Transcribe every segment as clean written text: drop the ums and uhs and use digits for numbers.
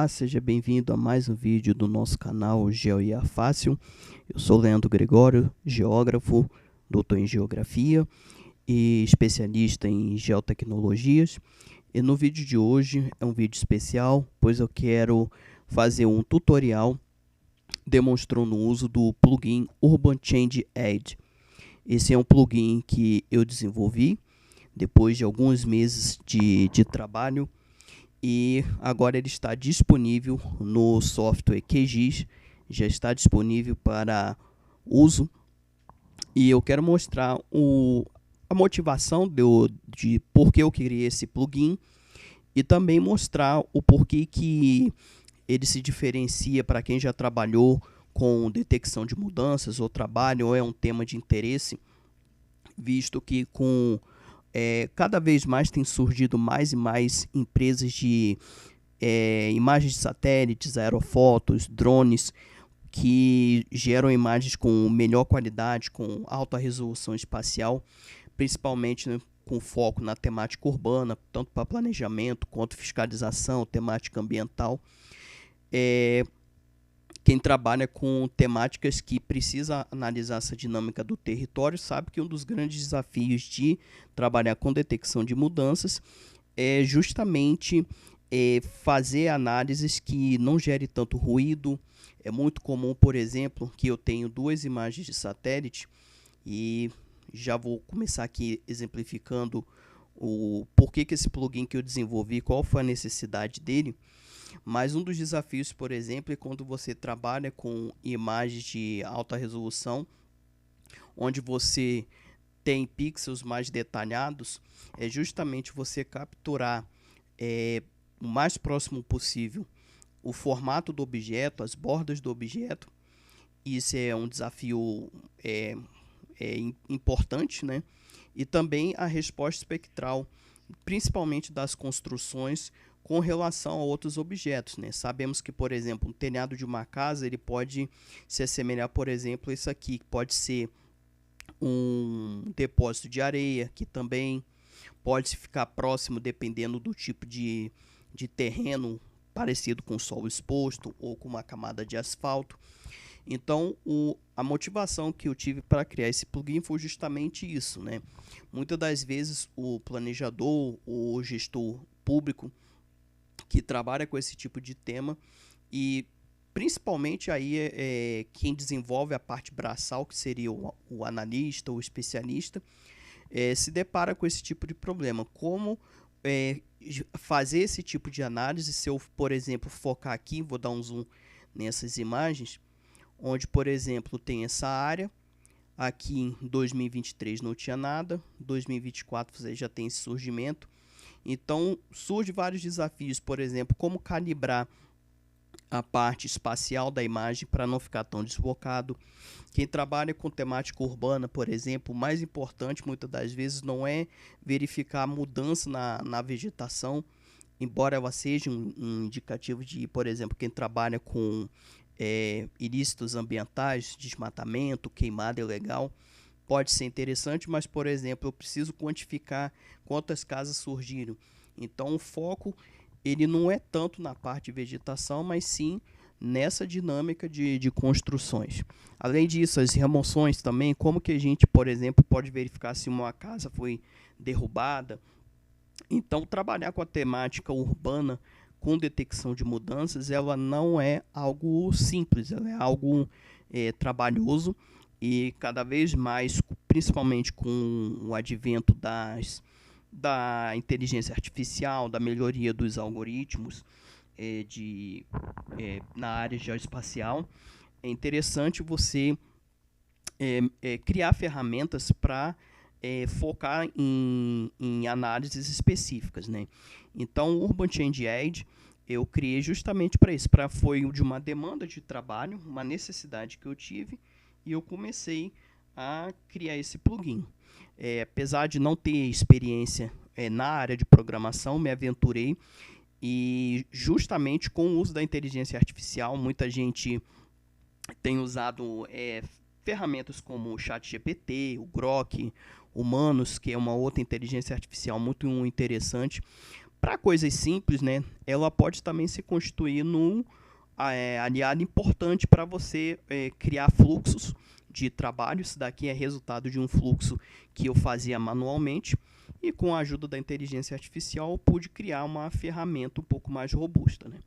Olá, seja bem-vindo a mais um vídeo do nosso canal GeoIA Fácil. Eu sou Leandro Gregório, geógrafo, doutor em geografia e especialista em geotecnologias. E no vídeo de hoje é um vídeo especial, pois eu quero fazer um tutorial demonstrando o uso do plugin Urban Change Aid. Esse é um plugin que eu desenvolvi depois de alguns meses de trabalho, e agora ele está disponível no software QGIS, já está disponível para uso, e eu quero mostrar a motivação de por que eu criei esse plugin e também mostrar o porquê que ele se diferencia para quem já trabalhou com detecção de mudanças ou trabalho, ou é um tema de interesse, visto que cada vez mais tem surgido mais e mais empresas de imagens de satélites, aerofotos, drones, que geram imagens com melhor qualidade, com alta resolução espacial, principalmente, né, com foco na temática urbana, tanto para planejamento quanto fiscalização, temática ambiental. Quem trabalha com temáticas que precisa analisar essa dinâmica do território sabe que um dos grandes desafios de trabalhar com detecção de mudanças é justamente fazer análises que não gerem tanto ruído. É muito comum, por exemplo, que eu tenho duas imagens de satélite, e já vou começar aqui exemplificando o porquê que esse plugin que eu desenvolvi, qual foi a necessidade dele. Mas um dos desafios, por exemplo, é quando você trabalha com imagens de alta resolução, onde você tem pixels mais detalhados, é justamente você capturar o mais próximo possível o formato do objeto, as bordas do objeto. Isso é um desafio importante, né? E também a resposta espectral, principalmente das construções, com relação a outros objetos, né? Sabemos que, por exemplo, um telhado de uma casa ele pode se assemelhar, por exemplo, a isso aqui, que pode ser um depósito de areia, que também pode ficar próximo, dependendo do tipo de terreno, parecido com solo exposto ou com uma camada de asfalto. Então, a motivação que eu tive para criar esse plugin foi justamente isso, né? Muitas das vezes o planejador, o gestor público que trabalha com esse tipo de tema, e principalmente aí quem desenvolve a parte braçal, que seria o analista, o especialista, se depara com esse tipo de problema. Como fazer esse tipo de análise? Se eu, por exemplo, focar aqui, vou dar um zoom nessas imagens, onde, por exemplo, tem essa área. Aqui em 2023 não tinha nada, 2024 você já tem esse surgimento. Então, surgem vários desafios, por exemplo, como calibrar a parte espacial da imagem para não ficar tão desfocado. Quem trabalha com temática urbana, por exemplo, o mais importante muitas das vezes não é verificar a mudança na vegetação, embora ela seja um indicativo de, por exemplo, quem trabalha com ilícitos ambientais, desmatamento, queimada ilegal, pode ser interessante, mas, por exemplo, eu preciso quantificar quantas casas surgiram. Então, o foco ele não é tanto na parte de vegetação, mas sim nessa dinâmica de construções. Além disso, as remoções também, como que a gente, por exemplo, pode verificar se uma casa foi derrubada. Então, trabalhar com a temática urbana com detecção de mudanças, ela não é algo simples, ela é algo trabalhoso, e cada vez mais, principalmente com o advento da inteligência artificial, da melhoria dos algoritmos na área geoespacial, é interessante você criar ferramentas para focar em análises específicas, né? Então, o Urban Change Aid eu criei justamente para isso, foi de uma demanda de trabalho, uma necessidade que eu tive, e eu comecei a criar esse plugin. Apesar de não ter experiência na área de programação, me aventurei, e justamente com o uso da inteligência artificial, muita gente tem usado ferramentas como o ChatGPT, o Grok, o Manus, que é uma outra inteligência artificial muito interessante, Para coisas simples, né, ela pode também se constituir num aliado importante para você criar fluxos de trabalho. Isso daqui é resultado de um fluxo que eu fazia manualmente e com a ajuda da inteligência artificial eu pude criar uma ferramenta um pouco mais robusta, né?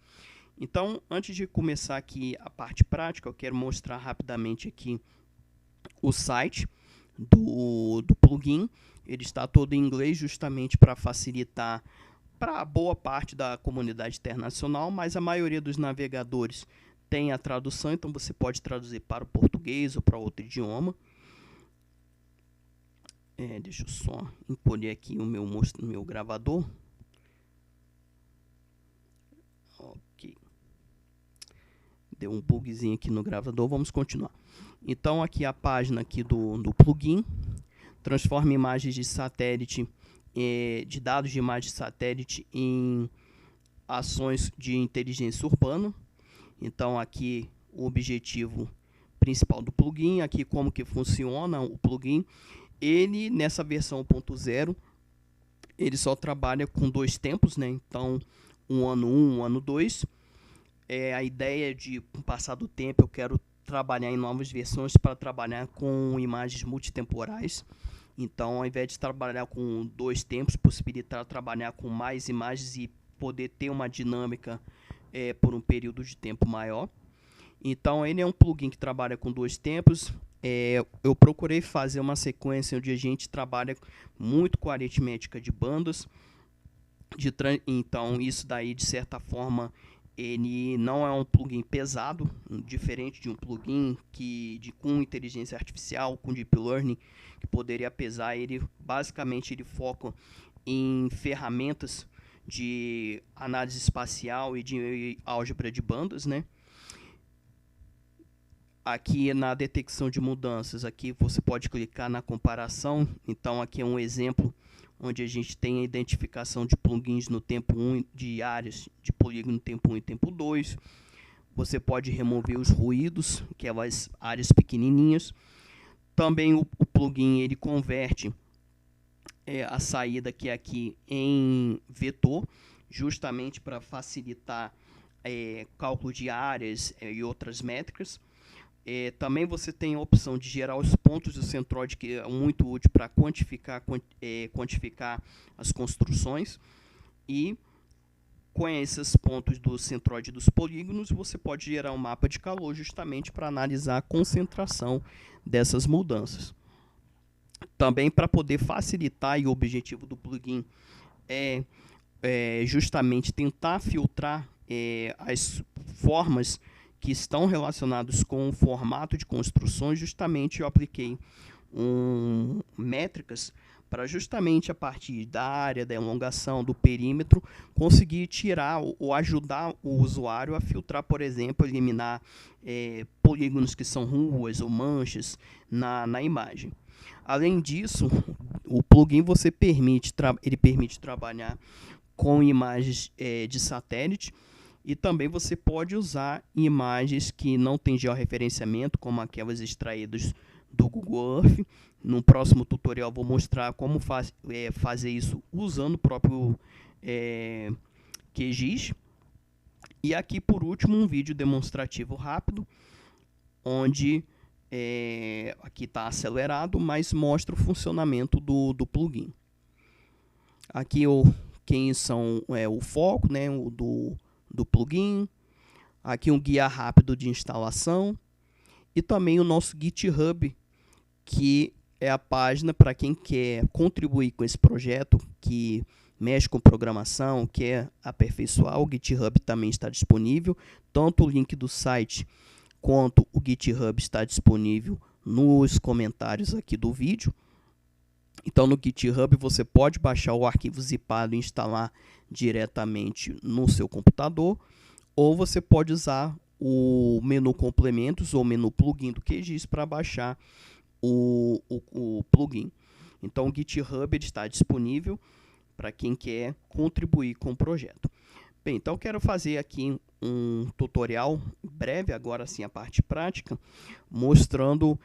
Então, antes de começar aqui a parte prática, eu quero mostrar rapidamente aqui o site do plugin. Ele está todo em inglês justamente para facilitar para boa parte da comunidade internacional, mas a maioria dos navegadores tem a tradução, então você pode traduzir para o português ou para outro idioma. Deixa eu só encolher aqui o meu gravador. Ok. Deu um bugzinho aqui no gravador, vamos continuar. Então aqui a página aqui do plugin. Transforma imagens de satélite, de dados de imagem de satélite em ações de inteligência urbana. Então aqui o objetivo principal do plugin, aqui como que funciona o plugin. Ele nessa versão 1.0, ele só trabalha com 2 tempos, né? Então um ano 1, um ano 2. A ideia de, com o passar do tempo, eu quero trabalhar em novas versões para trabalhar com imagens multitemporais. Então, ao invés de trabalhar com 2 tempos, possibilitar trabalhar com mais imagens e poder ter uma dinâmica por um período de tempo maior. Então, ele é um plugin que trabalha com 2 tempos. Eu procurei fazer uma sequência onde a gente trabalha muito com a aritmética de bandas. Então, isso daí, de certa forma, ele não é um plugin pesado, diferente de um plugin com inteligência artificial, com deep learning, que poderia pesar. Ele basicamente ele foca em ferramentas de análise espacial e de álgebra de bandas, né? Aqui na detecção de mudanças, aqui você pode clicar na comparação. Então aqui é um exemplo onde a gente tem a identificação de plugins no tempo 1, de áreas de polígono no tempo 1 e tempo 2. Você pode remover os ruídos, aquelas áreas pequenininhas. Também o plugin ele converte a saída que é aqui em vetor, justamente para facilitar cálculo de áreas e outras métricas. Também você tem a opção de gerar os pontos do centroide, que é muito útil para quantificar as construções. E com esses pontos do centroide dos polígonos, você pode gerar um mapa de calor justamente para analisar a concentração dessas mudanças. Também para poder facilitar, e o objetivo do plugin é justamente tentar filtrar as formas que estão relacionados com o formato de construções. Justamente eu apliquei métricas para justamente a partir da área, da elongação, do perímetro, conseguir tirar ou ajudar o usuário a filtrar, por exemplo, eliminar polígonos que são ruas ou manchas na imagem. Além disso, o plugin ele permite trabalhar com imagens de satélite. E também você pode usar imagens que não têm georreferenciamento, como aquelas extraídas do Google Earth. No próximo tutorial vou mostrar como fazer isso usando o próprio QGIS. E aqui, por último, um vídeo demonstrativo rápido, onde aqui está acelerado, mas mostra o funcionamento do plugin. Aqui quem são o foco, né, do plugin, aqui um guia rápido de instalação e também o nosso GitHub, que é a página para quem quer contribuir com esse projeto, que mexe com programação, quer aperfeiçoar. O GitHub também está disponível, tanto o link do site quanto o GitHub está disponível nos comentários aqui do vídeo. Então no GitHub você pode baixar o arquivo zipado e instalar diretamente no seu computador, ou você pode usar o menu complementos ou menu plugin do QGIS para baixar o plugin. Então o GitHub está disponível para quem quer contribuir com o projeto. Bem, então eu quero fazer aqui um tutorial breve, agora sim a parte prática, mostrando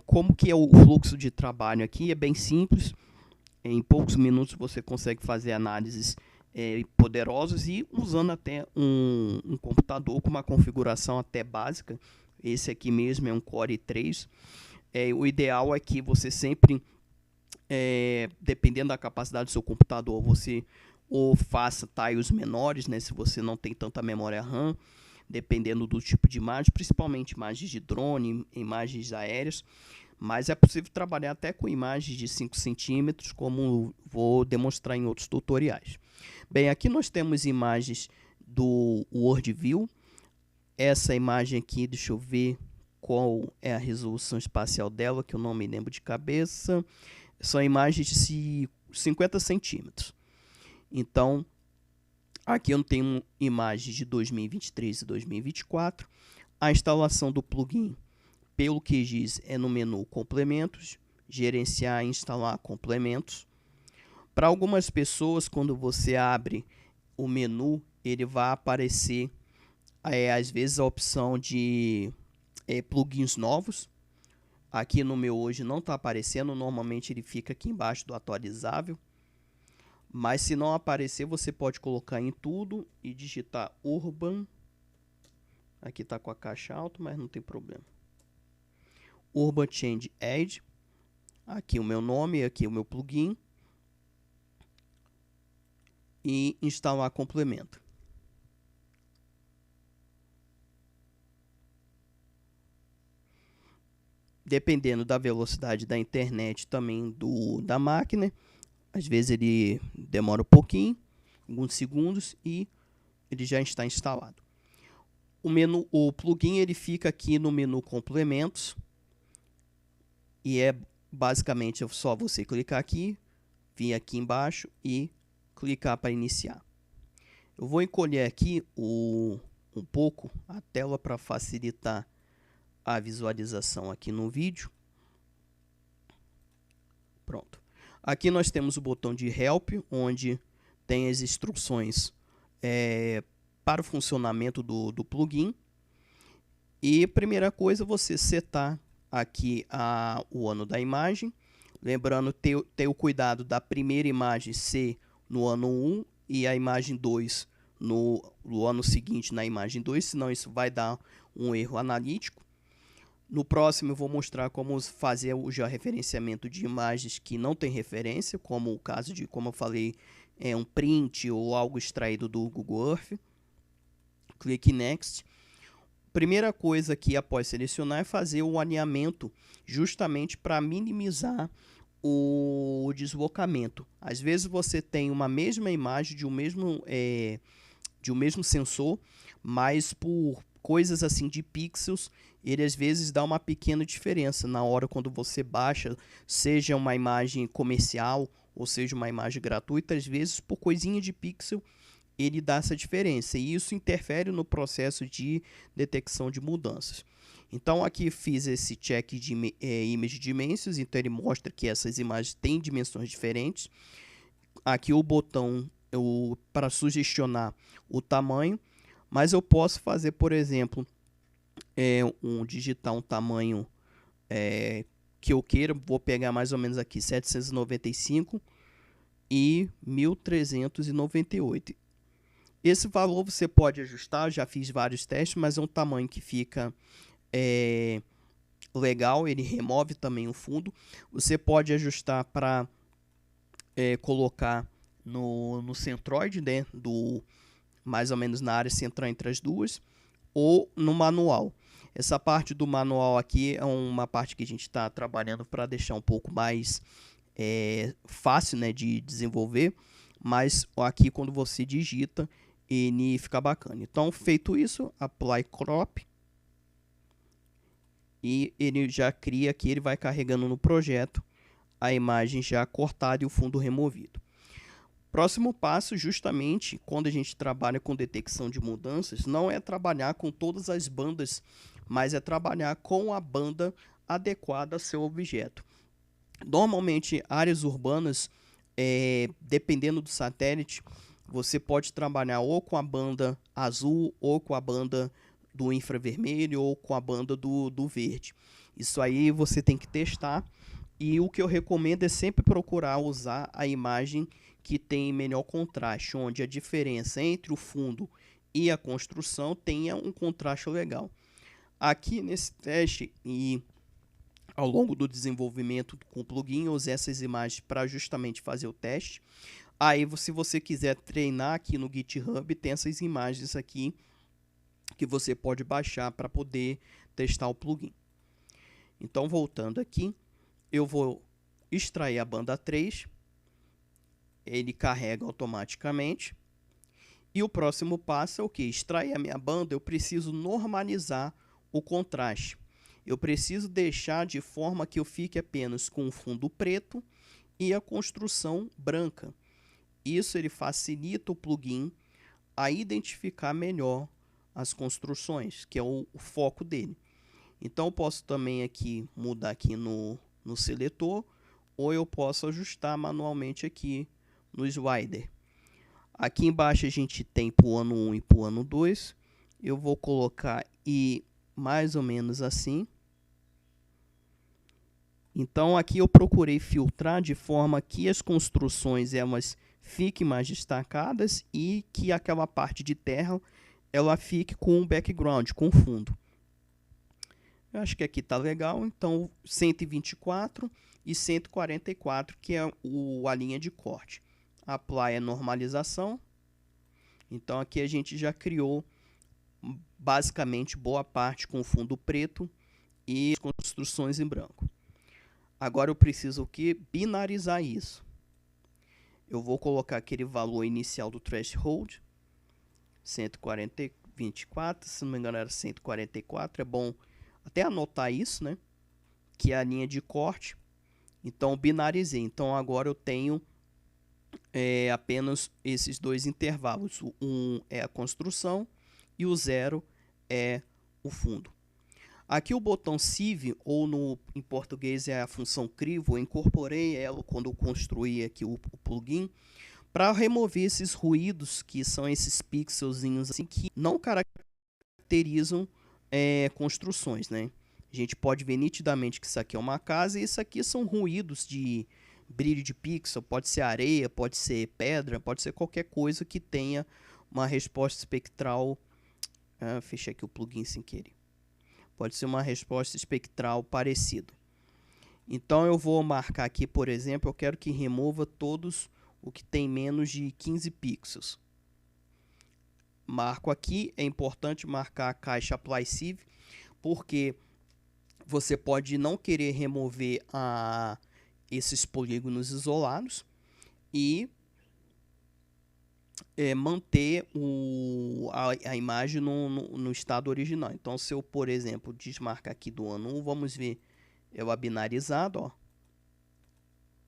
como que é o fluxo de trabalho aqui. É bem simples, em poucos minutos você consegue fazer análises poderosos e usando até um computador com uma configuração até básica. Esse aqui mesmo é um Core i3. O ideal é que você sempre, dependendo da capacidade do seu computador, você ou faça tiles menores, né, se você não tem tanta memória RAM, dependendo do tipo de imagem, principalmente imagens de drone, imagens aéreas, mas é possível trabalhar até com imagens de 5 centímetros, como vou demonstrar em outros tutoriais. Bem, aqui nós temos imagens do WorldView. Essa imagem aqui, deixa eu ver qual é a resolução espacial dela, que eu não me lembro de cabeça. São imagens de 50 centímetros. Então, aqui eu tenho imagens de 2023 e 2024. A instalação do plugin, pelo que diz, é no menu Complementos, gerenciar e instalar complementos. Para algumas pessoas, quando você abre o menu, ele vai aparecer, às vezes, a opção de plugins novos. Aqui no meu hoje não está aparecendo, normalmente ele fica aqui embaixo do atualizável. Mas se não aparecer, você pode colocar em tudo e digitar Urban. Aqui está com a caixa alta, mas não tem problema. Urban Change Add. Aqui o meu nome, aqui o meu plugin. E instalar complemento. Dependendo da velocidade da internet também da máquina, às vezes ele demora um pouquinho, alguns segundos, e ele já está instalado. O plugin ele fica aqui no menu complementos, e é basicamente só você clicar aqui, vir aqui embaixo e clicar para iniciar. Eu vou encolher aqui um pouco a tela para facilitar a visualização aqui no vídeo. Pronto. Aqui nós temos o botão de Help, onde tem as instruções para o funcionamento do plugin. E primeira coisa, você setar aqui o ano da imagem. Lembrando, ter o cuidado da primeira imagem ser no ano 1 e a imagem 2 no ano seguinte na imagem 2, senão isso vai dar um erro analítico. No próximo eu vou mostrar como fazer o georreferenciamento de imagens que não tem referência, como o caso de, como eu falei, um print ou algo extraído do Google Earth. Clique em Next. Primeira coisa que após selecionar é fazer o alinhamento, justamente para minimizar o deslocamento. Às vezes você tem uma mesma imagem de um mesmo sensor, mas por coisas assim de pixels, ele às vezes dá uma pequena diferença na hora quando você baixa, seja uma imagem comercial ou seja uma imagem gratuita, às vezes por coisinha de pixel ele dá essa diferença e isso interfere no processo de detecção de mudanças. Então aqui fiz esse check de Image Dimensions, então ele mostra que essas imagens têm dimensões diferentes. Aqui o botão para sugestionar o tamanho, mas eu posso fazer, por exemplo, digitar um tamanho que eu queira. Vou pegar mais ou menos aqui 795 e 1398. Esse valor você pode ajustar, eu já fiz vários testes, mas é um tamanho que fica legal, ele remove também o fundo. Você pode ajustar para colocar no centroide, né, mais ou menos na área central entre as duas, ou no manual. Essa parte do manual aqui é uma parte que a gente está trabalhando para deixar um pouco mais fácil, né, de desenvolver, mas aqui quando você digita, ele fica bacana. Então, feito isso, Apply Crop, e ele já cria aqui, ele vai carregando no projeto a imagem já cortada e o fundo removido. Próximo passo, justamente, quando a gente trabalha com detecção de mudanças, não é trabalhar com todas as bandas, mas é trabalhar com a banda adequada ao seu objeto. Normalmente, áreas urbanas, dependendo do satélite, você pode trabalhar ou com a banda azul, ou com a banda do infravermelho, ou com a banda do verde. Isso aí você tem que testar, e o que eu recomendo é sempre procurar usar a imagem que tem melhor contraste, onde a diferença entre o fundo e a construção tenha um contraste legal. Aqui nesse teste e ao longo do desenvolvimento com o plugin, eu usei essas imagens para justamente fazer o teste. Aí, se você quiser treinar aqui no GitHub, tem essas imagens aqui que você pode baixar para poder testar o plugin. Então, voltando aqui, eu vou extrair a banda 3, ele carrega automaticamente. E o próximo passo é o que? Extrair a minha banda, eu preciso normalizar o contraste. Eu preciso deixar de forma que eu fique apenas com o fundo preto e a construção branca. Isso ele facilita o plugin a identificar melhor as construções, que é o foco dele. Então eu posso também aqui mudar aqui no seletor, ou eu posso ajustar manualmente aqui no slider. Aqui embaixo a gente tem para o ano 1 e para o ano 2. Eu vou colocar mais ou menos assim. Então aqui eu procurei filtrar de forma que as construções elas fiquem mais destacadas e que aquela parte de terra ela fique com um background, com fundo. Eu acho que aqui está legal, então 124 e 144, que é a linha de corte. Apply é normalização. Então aqui a gente já criou basicamente boa parte com fundo preto e construções em branco. Agora eu preciso binarizar isso. Eu vou colocar aquele valor inicial do threshold, 124, se não me engano era 144, é bom até anotar isso, né? Que é a linha de corte. Então binarizei. Então agora eu tenho apenas esses dois intervalos. O 1 é a construção e o 0 é o fundo. Aqui o botão Sieve, ou em português é a função crivo, eu incorporei ela quando eu construí aqui o plugin, para remover esses ruídos, que são esses pixelzinhos assim, que não caracterizam construções, né? A gente pode ver nitidamente que isso aqui é uma casa e isso aqui são ruídos de brilho de pixel, pode ser areia, pode ser pedra, pode ser qualquer coisa que tenha uma resposta espectral. Fechei aqui o plugin sem querer. Pode ser uma resposta espectral parecida. Então eu vou marcar aqui, por exemplo, eu quero que remova todos o que tem menos de 15 pixels. Marco aqui, é importante marcar a caixa Apply Sieve, porque você pode não querer remover esses polígonos isolados e manter a imagem no estado original. Então, se eu, por exemplo, desmarcar aqui do ano 1, vamos ver ela binarizado, ó.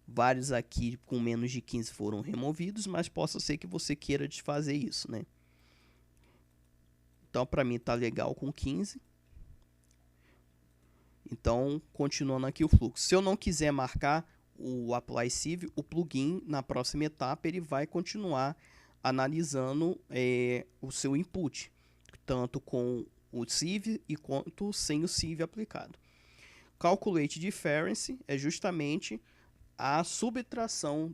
Vários aqui com menos de 15 foram removidos, mas possa ser que você queira desfazer isso, né? Então, para mim tá legal com 15. Então, continuando aqui o fluxo. Se eu não quiser marcar o Apply Sieve, o plugin, na próxima etapa, ele vai continuar analisando o seu input, tanto com o sieve e quanto sem o sieve aplicado. Calculate Difference é justamente a subtração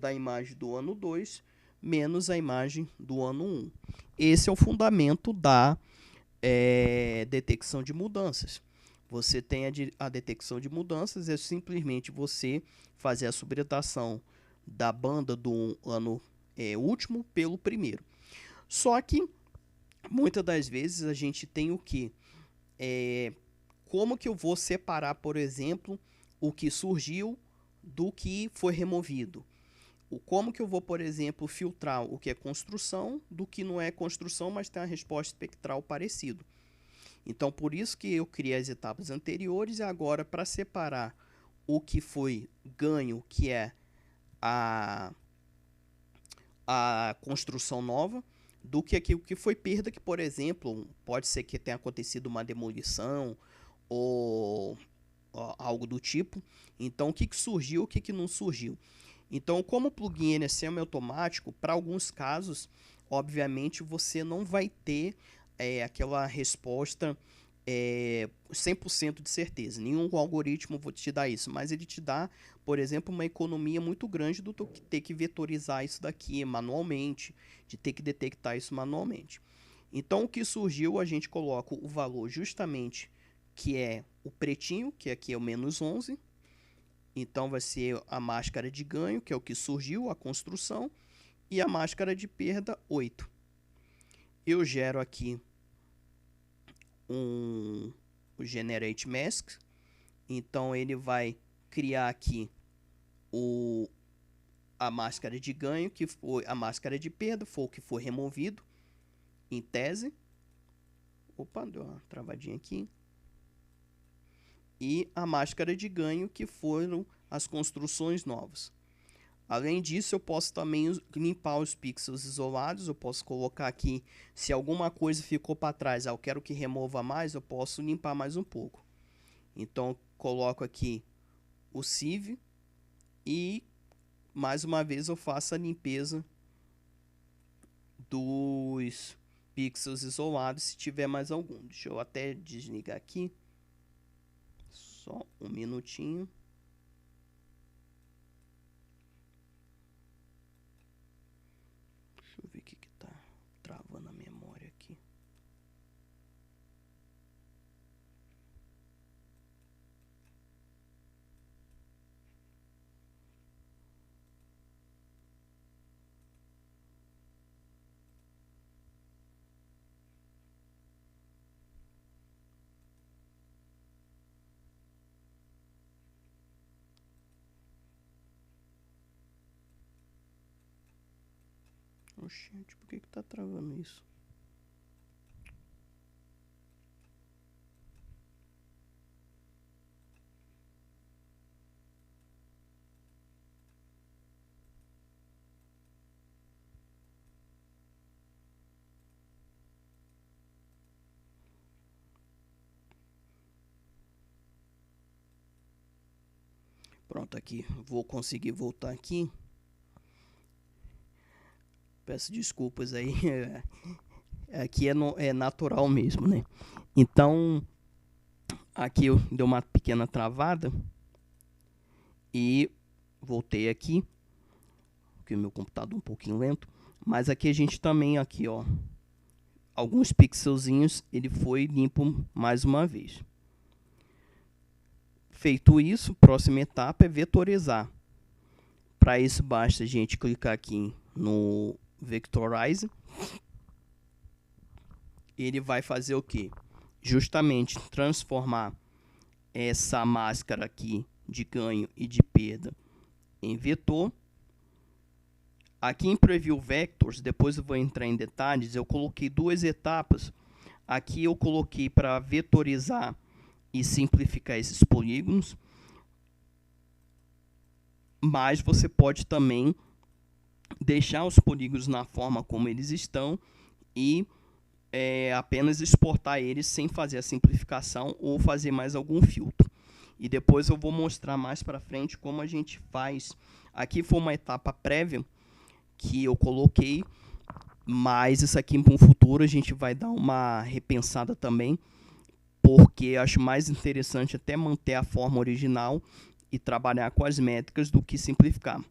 da imagem do ano 2 menos a imagem do ano 1. Esse é o fundamento da detecção de mudanças. Você tem a detecção de mudanças, é simplesmente você fazer a subtração da banda do ano último pelo primeiro. Só que muitas das vezes a gente tem o que? Como que eu vou separar, por exemplo, o que surgiu do que foi removido? Como que eu vou, por exemplo, filtrar o que é construção do que não é construção, mas tem uma resposta espectral parecida? Então, por isso que eu criei as etapas anteriores e agora para separar o que foi ganho, que é a construção nova, do que aquilo que foi perda, que, por exemplo, pode ser que tenha acontecido uma demolição ou algo do tipo. Então, o que surgiu, o que não surgiu. Então, como o plugin é semi-automático, para alguns casos, obviamente, você não vai ter aquela resposta 100% de certeza. Nenhum algoritmo vai te dar isso, mas ele te dá, por exemplo, uma economia muito grande do que ter que vetorizar isso daqui manualmente, de ter que detectar isso manualmente. Então, o que surgiu, a gente coloca o valor justamente que é o pretinho, que aqui é o menos 11. Então, vai ser a máscara de ganho, que é o que surgiu, a construção, e a máscara de perda, 8. Eu gero aqui o Generate Mask. Então, ele vai criar aqui a máscara de ganho, que foi a máscara de perda, foi o que foi removido, em tese. Opa, deu uma travadinha aqui. E a máscara de ganho, que foram as construções novas. Além disso, eu posso também limpar os pixels isolados. Eu posso colocar aqui, se alguma coisa ficou para trás, eu quero que remova mais, eu posso limpar mais um pouco. Então, coloco aqui o sieve e, mais uma vez, eu faço a limpeza dos pixels isolados, se tiver mais algum. Deixa eu até desligar aqui. Só um minutinho. Deixa eu ver o que tá travando a memória aqui. Oxente, por que tá travando isso? Pronto, aqui. Vou conseguir voltar aqui. Peço desculpas aí. Aqui é natural mesmo, né? Então, aqui eu dei uma pequena travada. E voltei aqui. Porque o meu computador é um pouquinho lento. Mas aqui a gente também, aqui, ó. Alguns pixelzinhos, ele foi limpo mais uma vez. Feito isso, próxima etapa é vetorizar. Para isso, basta a gente clicar aqui no Vectorize. Ele vai fazer o quê? Justamente transformar essa máscara aqui de ganho e de perda em vetor. Aqui em Preview Vectors, depois eu vou entrar em detalhes, eu coloquei duas etapas. Aqui eu coloquei para vetorizar e simplificar esses polígonos. Mas você pode também deixar os polígonos na forma como eles estão e apenas exportar eles sem fazer a simplificação ou fazer mais algum filtro. E depois eu vou mostrar mais para frente como a gente faz. Aqui foi uma etapa prévia que eu coloquei, mas isso aqui para um futuro a gente vai dar uma repensada também, porque acho mais interessante até manter a forma original e trabalhar com as métricas do que simplificar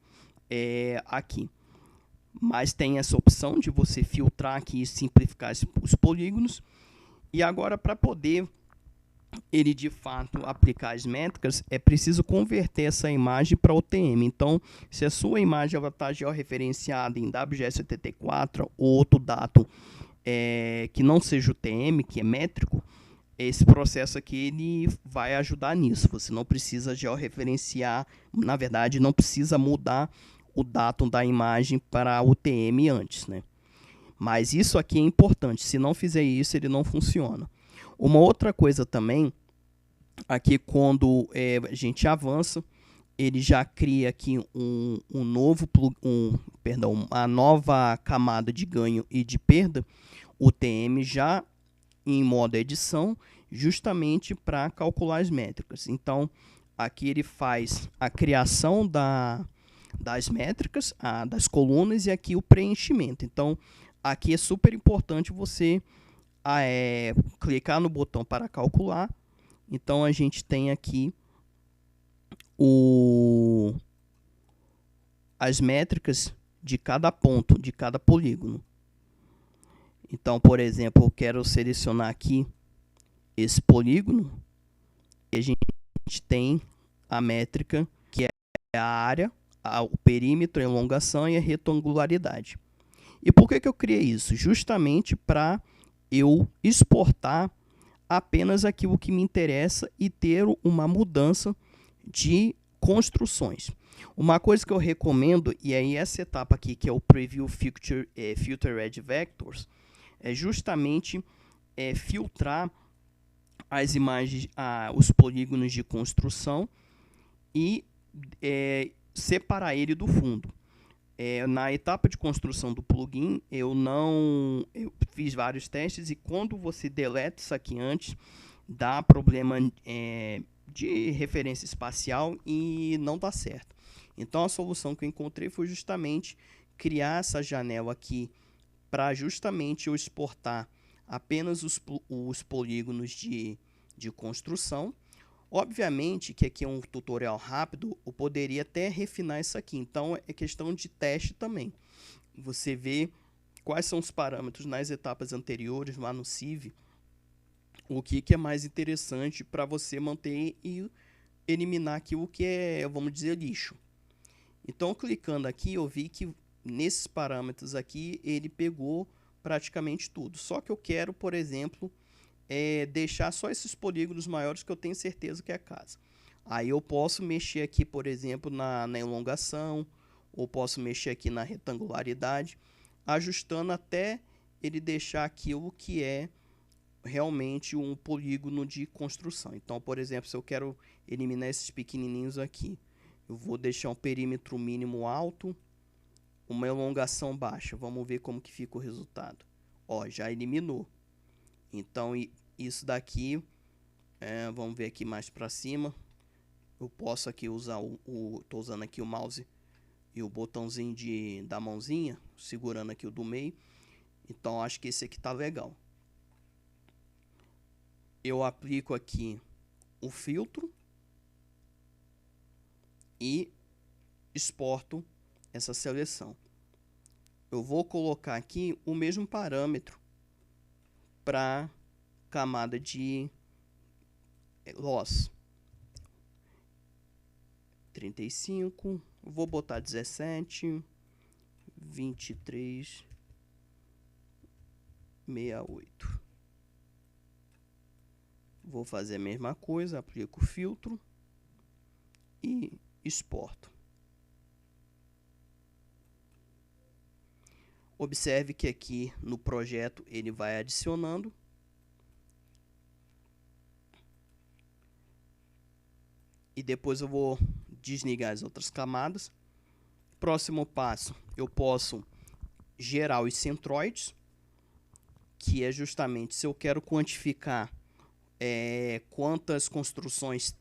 aqui. Mas tem essa opção de você filtrar aqui e simplificar os polígonos. E agora, para poder ele de fato aplicar as métricas, é preciso converter essa imagem para OTM. Então, se a sua imagem está georreferenciada em WGS84 ou outro dado que não seja OTM, que é métrico, esse processo aqui ele vai ajudar nisso. Você não precisa georreferenciar, na verdade, não precisa mudar o datum da imagem para UTM antes, né? Mas isso aqui é importante. Se não fizer isso, ele não funciona. Uma outra coisa também, aqui quando a gente avança, ele já cria aqui uma nova camada de ganho e de perda, UTM já em modo edição, justamente para calcular as métricas. Então, aqui ele faz a criação das métricas, das colunas, e aqui o preenchimento. Então, aqui é super importante você clicar no botão para calcular. Então a gente tem aqui as métricas de cada ponto, de cada polígono. Então, por exemplo, eu quero selecionar aqui esse polígono e a gente tem a métrica que é a área, o perímetro, a elongação e a retangularidade. E por que eu criei isso? Justamente para eu exportar apenas aquilo que me interessa e ter uma mudança de construções. Uma coisa que eu recomendo, e aí essa etapa aqui, que é o Preview Filter Edge Vectors, é justamente filtrar as imagens, os polígonos de construção e separar ele do fundo. Na etapa de construção do plugin, eu fiz vários testes e quando você deleta isso aqui antes, dá problema de referência espacial e não dá certo. Então a solução que eu encontrei foi justamente criar essa janela aqui para justamente eu exportar apenas os polígonos de construção. Obviamente que aqui é um tutorial rápido, eu poderia até refinar isso aqui, então é questão de teste também. Você vê quais são os parâmetros nas etapas anteriores, lá no Civ, o que é mais interessante para você manter e eliminar aquilo que é, vamos dizer, lixo. Então, clicando aqui, eu vi que nesses parâmetros aqui, ele pegou praticamente tudo. Só que eu quero, por exemplo, deixar só esses polígonos maiores que eu tenho certeza que é a casa. Aí eu posso mexer aqui, por exemplo, na elongação, ou posso mexer aqui na retangularidade, ajustando até ele deixar aquilo que é realmente um polígono de construção. Então, por exemplo, se eu quero eliminar esses pequenininhos aqui, eu vou deixar um perímetro mínimo alto, uma elongação baixa. Vamos ver como que fica o resultado. Ó, já eliminou. Então, isso daqui, vamos ver aqui mais para cima. Eu posso aqui usar tô usando aqui o mouse e o botãozinho da mãozinha, segurando aqui o do meio. Então, acho que esse aqui tá legal. Eu aplico aqui o filtro e exporto essa seleção. Eu vou colocar aqui o mesmo parâmetro para camada de loss. 35, vou botar 17, 23, 68. Vou fazer a mesma coisa, aplico o filtro e exporto. Observe que aqui no projeto ele vai adicionando. E depois eu vou desligar as outras camadas. Próximo passo, eu posso gerar os centroides, que é justamente se eu quero quantificar quantas construções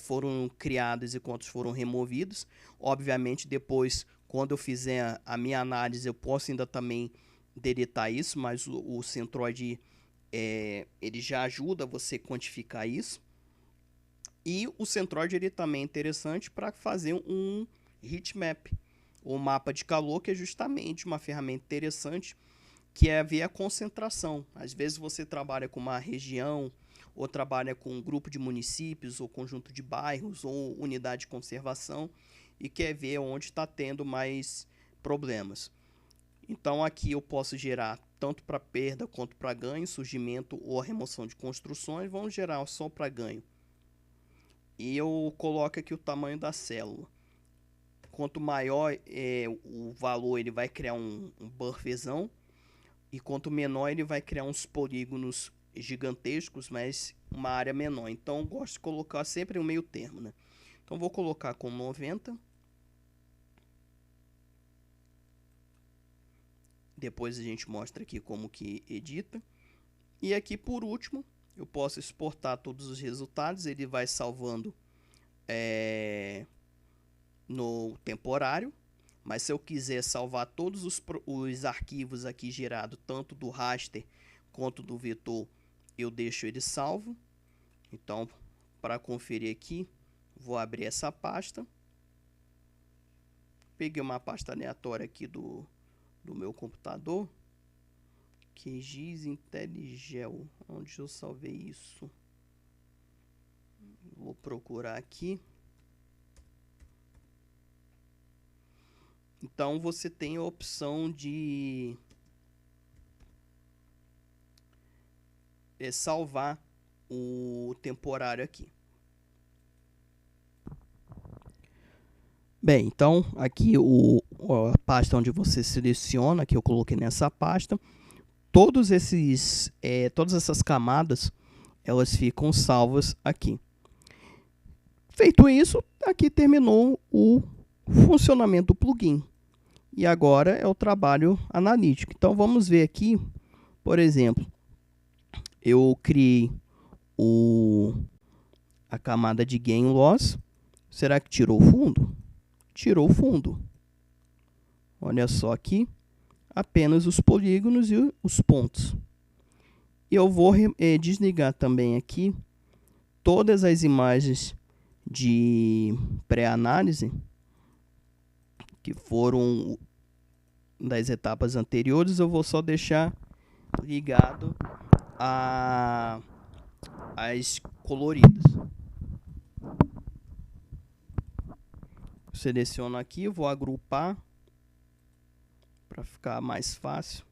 foram criadas e quantos foram removidos. Obviamente, depois, quando eu fizer a minha análise, eu posso ainda também deletar isso, mas o centroide ele já ajuda você quantificar isso. E o centroide ele também é interessante para fazer um heatmap, ou mapa de calor, que é justamente uma ferramenta interessante, que é ver a concentração. Às vezes você trabalha com uma região, ou trabalha com um grupo de municípios, ou conjunto de bairros, ou unidade de conservação, e quer ver onde está tendo mais problemas. Então aqui eu posso gerar tanto para perda quanto para ganho, surgimento ou remoção de construções. Vamos gerar só para ganho. E eu coloco aqui o tamanho da célula. Quanto maior o valor, ele vai criar um bufferzão. E quanto menor, ele vai criar uns polígonos gigantescos, mas uma área menor. Então eu gosto de colocar sempre um meio termo, né? Então vou colocar com 90. Depois a gente mostra aqui como que edita. E aqui por último, eu posso exportar todos os resultados. Ele vai salvando no temporário. Mas se eu quiser salvar todos os arquivos aqui gerados, tanto do raster enquanto do vetor eu deixo ele salvo. Então, para conferir aqui, vou abrir essa pasta. Peguei uma pasta aleatória aqui do meu computador. QGIS IntelliGel. Onde eu salvei isso? Vou procurar aqui. Então, você tem a opção de salvar o temporário aqui. Bem, então aqui a pasta onde você seleciona, que eu coloquei nessa pasta, todas essas camadas, elas ficam salvas aqui. Feito isso, aqui terminou o funcionamento do plugin. E agora é o trabalho analítico. Então vamos ver aqui, por exemplo, eu criei a camada de Gain Loss. Será que tirou o fundo? Tirou o fundo. Olha só aqui, apenas os polígonos e os pontos. E eu vou desligar também aqui todas as imagens de pré-análise que foram das etapas anteriores. Eu vou só deixar ligado as coloridas. Seleciono aqui, vou agrupar para ficar mais fácil.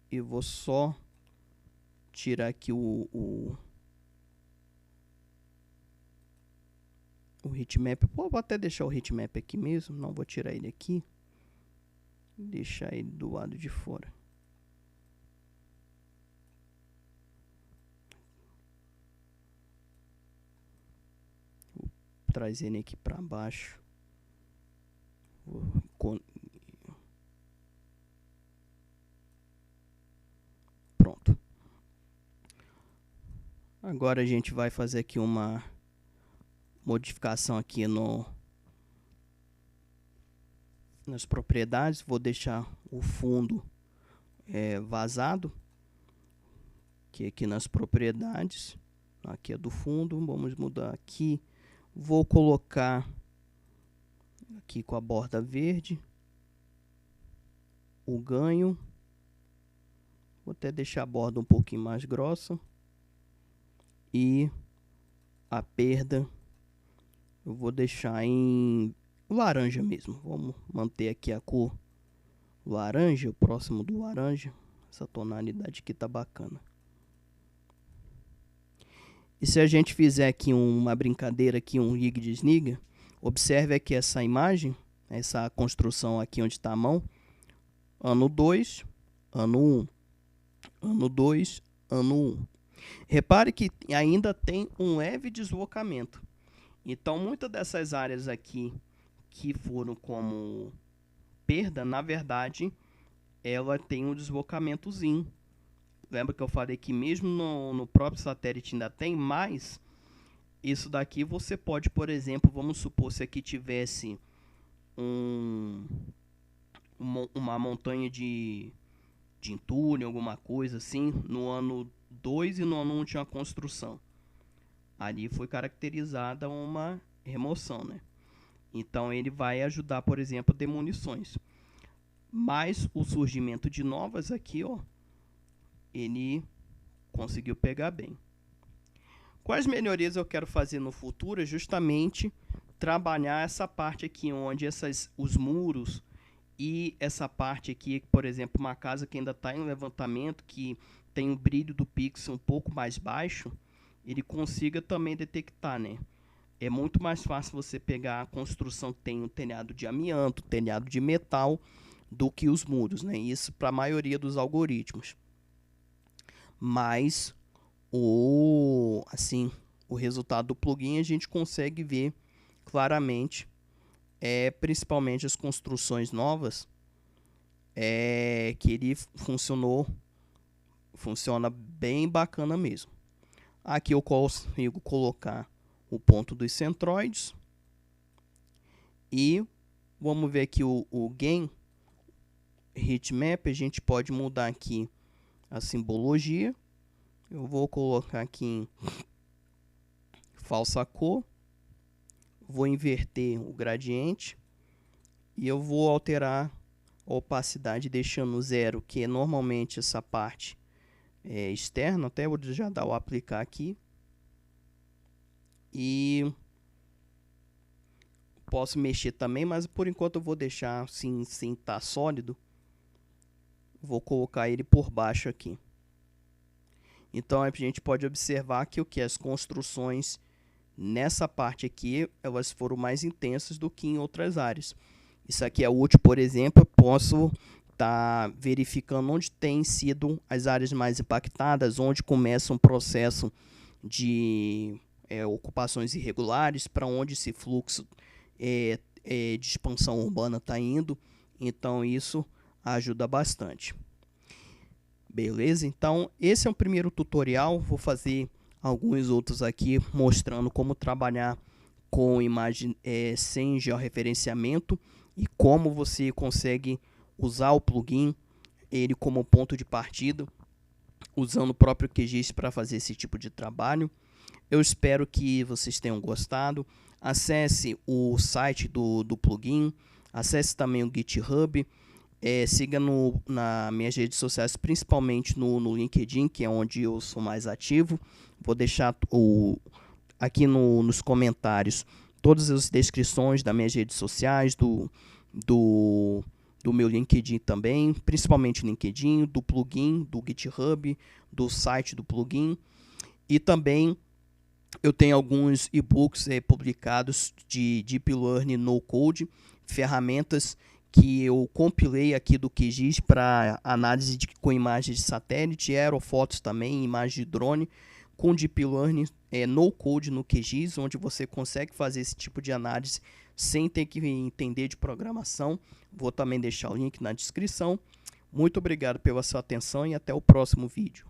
E vou só tirar aqui o heatmap. Vou até deixar o heatmap aqui mesmo, não vou tirar ele aqui. Deixar ele do lado de fora. Vou trazer ele aqui para baixo. Pronto. Agora a gente vai fazer aqui uma modificação aqui nas propriedades. Vou deixar o fundo vazado, que aqui nas propriedades, aqui é do fundo. Vamos mudar aqui, vou colocar aqui com a borda verde o ganho. Vou até deixar a borda um pouquinho mais grossa. E a perda eu vou deixar em laranja mesmo. Vamos manter aqui a cor laranja, o próximo do laranja. Essa tonalidade aqui tá bacana. E se a gente fizer aqui uma brincadeira, aqui um liga e desliga, observe aqui essa imagem, essa construção aqui onde está a mão. Ano 2, ano 1. Ano 2, ano 1. Repare que ainda tem um leve deslocamento. Então, muitas dessas áreas aqui que foram como perda, na verdade, ela tem um deslocamentozinho. Lembra que eu falei que mesmo no próprio satélite ainda tem, mas isso daqui você pode, por exemplo, vamos supor, se aqui tivesse uma montanha de entulho, alguma coisa assim, no ano 2 e no ano 1 tinha uma construção. Ali foi caracterizada uma remoção, né? Então ele vai ajudar, por exemplo, demolições. Mas o surgimento de novas aqui, ó, ele conseguiu pegar bem. Quais melhorias eu quero fazer no futuro? É justamente trabalhar essa parte aqui onde os muros e essa parte aqui, por exemplo, uma casa que ainda está em levantamento, que tem o brilho do pixel um pouco mais baixo, ele consiga também detectar, né? É muito mais fácil você pegar a construção que tem um telhado de amianto, telhado de metal, do que os muros, né? Isso para a maioria dos algoritmos. Mas o resultado do plugin a gente consegue ver claramente, principalmente as construções novas, que ele funciona bem bacana mesmo. Aqui eu consigo colocar o ponto dos centroides e vamos ver aqui o gain. heatmap, a gente pode mudar aqui a simbologia. Eu vou colocar aqui em falsa cor, vou inverter o gradiente e eu vou alterar a opacidade deixando 0, que é normalmente essa parte externa. Até vou já dar o aplicar aqui. E posso mexer também, mas por enquanto eu vou deixar assim, sem estar sólido. Vou colocar ele por baixo aqui. Então a gente pode observar que as construções nessa parte aqui, elas foram mais intensas do que em outras áreas. Isso aqui é útil, por exemplo, eu posso estar verificando onde tem sido as áreas mais impactadas, onde começa um processo de ocupações irregulares, para onde esse fluxo de expansão urbana está indo. Então isso ajuda bastante. Beleza? Então esse é o primeiro tutorial. Vou fazer alguns outros aqui mostrando como trabalhar com imagem sem georreferenciamento e como você consegue usar o plugin ele como ponto de partida, usando o próprio QGIS para fazer esse tipo de trabalho. Eu espero que vocês tenham gostado. Acesse o site do plugin, acesse também o GitHub, siga nas minhas redes sociais, principalmente no LinkedIn, que é onde eu sou mais ativo. Vou deixar aqui nos comentários todas as descrições das minhas redes sociais, do meu LinkedIn também, principalmente LinkedIn, do plugin, do GitHub, do site do plugin. E também eu tenho alguns e-books publicados de Deep Learning No Code, ferramentas que eu compilei aqui do QGIS para análise com imagens de satélite, aerofotos também, imagem de drone, com Deep Learning No Code no QGIS, onde você consegue fazer esse tipo de análise sem ter que entender de programação. Vou também deixar o link na descrição. Muito obrigado pela sua atenção e até o próximo vídeo.